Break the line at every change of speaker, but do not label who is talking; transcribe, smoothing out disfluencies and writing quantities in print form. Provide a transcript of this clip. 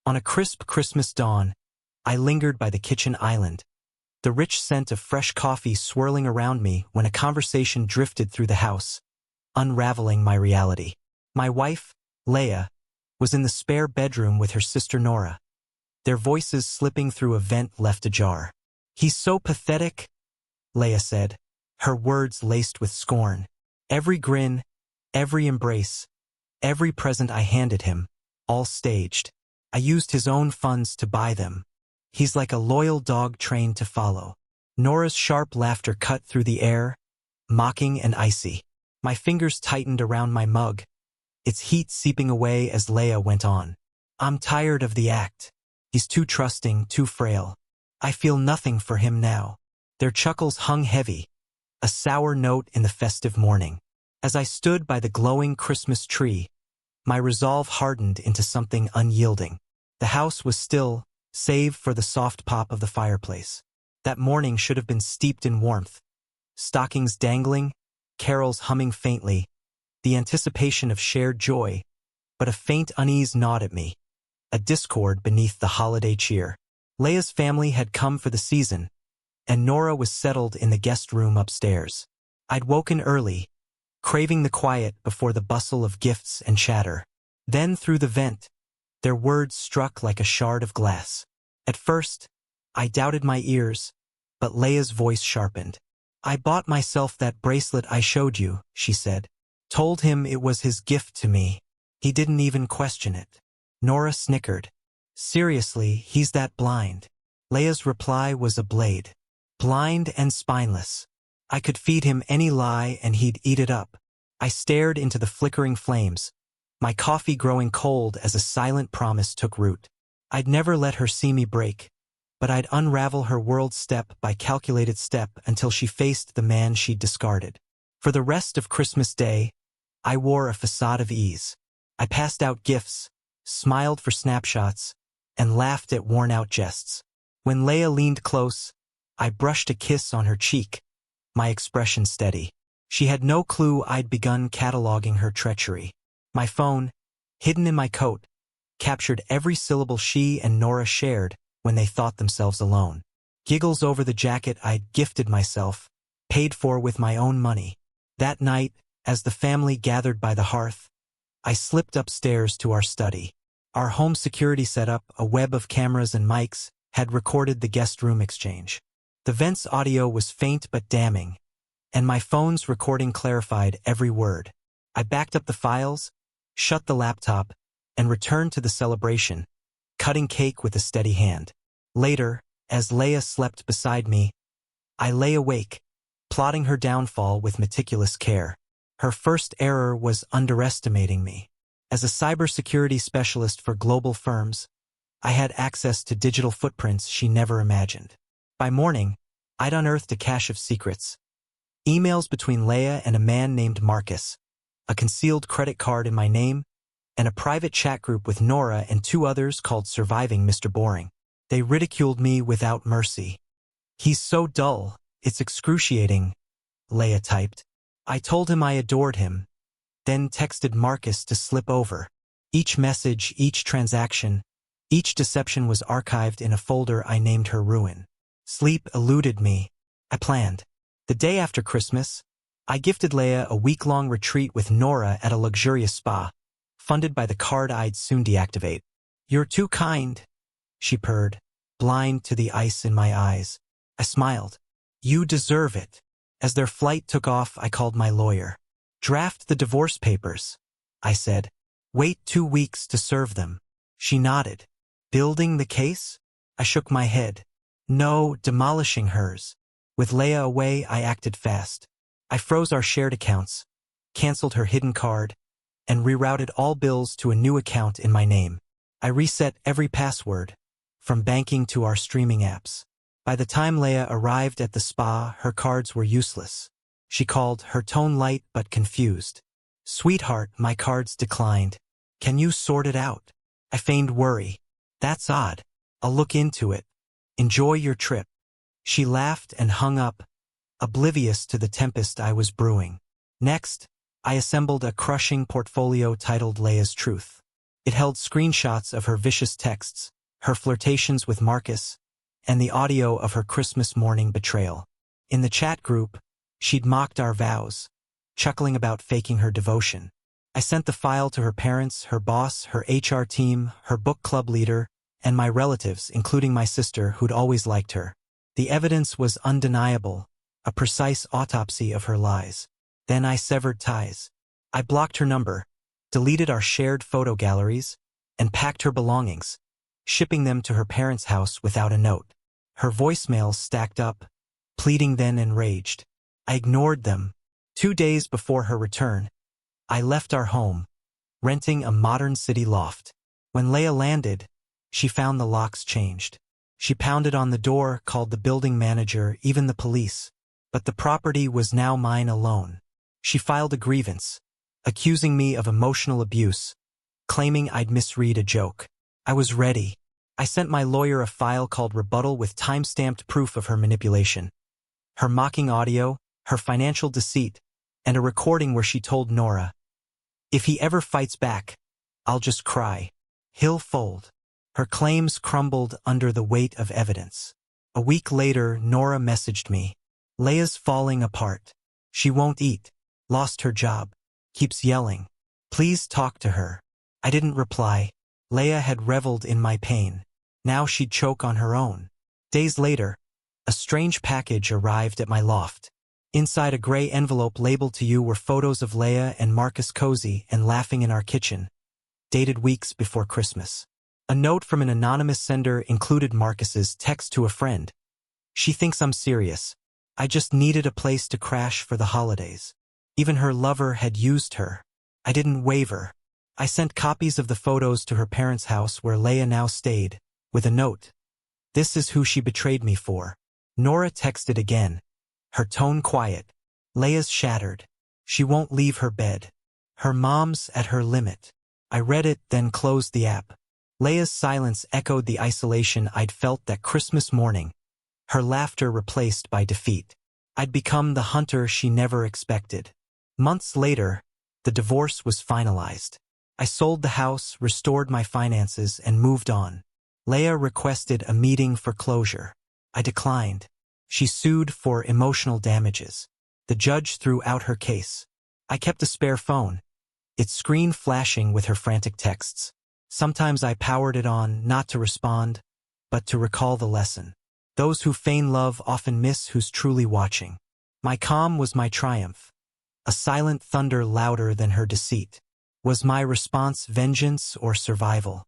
On a crisp Christmas dawn, I lingered by the kitchen island, the rich scent of fresh coffee swirling around me when a conversation drifted through the house, unraveling my reality. My wife, Leia, was in the spare bedroom with her sister Nora, their voices slipping through a vent left ajar. "He's so pathetic," Leia said, her words laced with scorn. Every grin, every embrace, every present I handed him, all staged. I used his own funds to buy them. He's like a loyal dog trained to follow. Nora's sharp laughter cut through the air, mocking and icy. My fingers tightened around my mug, its heat seeping away as Leia went on. "I'm tired of the act. He's too trusting, too frail. I feel nothing for him now." Their chuckles hung heavy, a sour note in the festive morning. As I stood by the glowing Christmas tree, my resolve hardened into something unyielding. The house was still, save for the soft pop of the fireplace. That morning should have been steeped in warmth. Stockings dangling, carols humming faintly, the anticipation of shared joy, but a faint unease gnawed at me, a discord beneath the holiday cheer. Leia's family had come for the season, and Nora was settled in the guest room upstairs. I'd woken early, craving the quiet before the bustle of gifts and chatter. Then through the vent, their words struck like a shard of glass. At first, I doubted my ears, but Leia's voice sharpened. "I bought myself that bracelet I showed you," she said. "Told him it was his gift to me. He didn't even question it." Nora snickered. "Seriously, he's that blind?" Leia's reply was a blade. "Blind and spineless. I could feed him any lie and he'd eat it up." I stared into the flickering flames, my coffee growing cold as a silent promise took root. I'd never let her see me break, but I'd unravel her world step by calculated step until she faced the man she'd discarded. For the rest of Christmas Day, I wore a facade of ease. I passed out gifts, smiled for snapshots, and laughed at worn-out jests. When Leia leaned close, I brushed a kiss on her cheek, my expression steady. She had no clue I'd begun cataloging her treachery. My phone, hidden in my coat, captured every syllable she and Nora shared when they thought themselves alone. Giggles over the jacket I'd gifted myself, paid for with my own money. That night, as the family gathered by the hearth, I slipped upstairs to our study. Our home security setup, a web of cameras and mics, had recorded the guest room exchange. The vent's audio was faint but damning, and my phone's recording clarified every word. I backed up the files, shut the laptop, and returned to the celebration, cutting cake with a steady hand. Later, as Leia slept beside me, I lay awake, plotting her downfall with meticulous care. Her first error was underestimating me. As a cybersecurity specialist for global firms, I had access to digital footprints she never imagined. By morning, I'd unearthed a cache of secrets. Emails between Leia and a man named Marcus, a concealed credit card in my name, and a private chat group with Nora and two others called Surviving Mr. Boring. They ridiculed me without mercy. "He's so dull, it's excruciating," Leia typed. I told him I adored him, then texted Marcus to slip over. Each message, each transaction, each deception was archived in a folder I named her ruin. Sleep eluded me. I planned. The day after Christmas, I gifted Leia a week-long retreat with Nora at a luxurious spa, funded by the card I'd soon deactivate. "You're too kind," she purred, blind to the ice in my eyes. I smiled. "You deserve it." As their flight took off, I called my lawyer. "Draft the divorce papers," I said. "Wait 2 weeks to serve them." She nodded. "Building the case?" I shook my head. "No, demolishing hers." With Leia away, I acted fast. I froze our shared accounts, canceled her hidden card, and rerouted all bills to a new account in my name. I reset every password, from banking to our streaming apps. By the time Leia arrived at the spa, her cards were useless. She called, her tone light but confused. "Sweetheart, my cards declined. Can you sort it out?" I feigned worry. "That's odd. I'll look into it. Enjoy your trip." She laughed and hung up, oblivious to the tempest I was brewing. Next, I assembled a crushing portfolio titled Leia's Truth. It held screenshots of her vicious texts, her flirtations with Marcus, and the audio of her Christmas morning betrayal. In the chat group, she'd mocked our vows, chuckling about faking her devotion. I sent the file to her parents, her boss, her HR team, her book club leader, and my relatives, including my sister, who'd always liked her. The evidence was undeniable, a precise autopsy of her lies. Then I severed ties. I blocked her number, deleted our shared photo galleries, and packed her belongings, shipping them to her parents' house without a note. Her voicemails stacked up, pleading then enraged. I ignored them. 2 days before her return, I left our home, renting a modern city loft. When Leah landed, she found the locks changed. She pounded on the door, called the building manager, even the police. But the property was now mine alone. She filed a grievance, accusing me of emotional abuse, claiming I'd misread a joke. I was ready. I sent my lawyer a file called Rebuttal with time-stamped proof of her manipulation, her mocking audio, her financial deceit, and a recording where she told Nora, "If he ever fights back, I'll just cry. He'll fold." Her claims crumbled under the weight of evidence. A week later, Nora messaged me. "Leah's falling apart. She won't eat. Lost her job. Keeps yelling. Please talk to her." I didn't reply. Leah had reveled in my pain. Now she'd choke on her own. Days later, a strange package arrived at my loft. Inside a gray envelope labeled "To you" were photos of Leah and Marcus cozy and laughing in our kitchen, dated weeks before Christmas. A note from an anonymous sender included Marcus's text to a friend. "She thinks I'm serious. I just needed a place to crash for the holidays." Even her lover had used her. I didn't waver. I sent copies of the photos to her parents' house where Leah now stayed, with a note. "This is who she betrayed me for." Nora texted again, her tone quiet. "Leah's shattered. She won't leave her bed. Her mom's at her limit." I read it, then closed the app. Leah's silence echoed the isolation I'd felt that Christmas morning, her laughter replaced by defeat. I'd become the hunter she never expected. Months later, the divorce was finalized. I sold the house, restored my finances, and moved on. Leah requested a meeting for closure. I declined. She sued for emotional damages. The judge threw out her case. I kept a spare phone, its screen flashing with her frantic texts. Sometimes I powered it on, not to respond, but to recall the lesson. Those who feign love often miss who's truly watching. My calm was my triumph, a silent thunder louder than her deceit. Was my response vengeance or survival?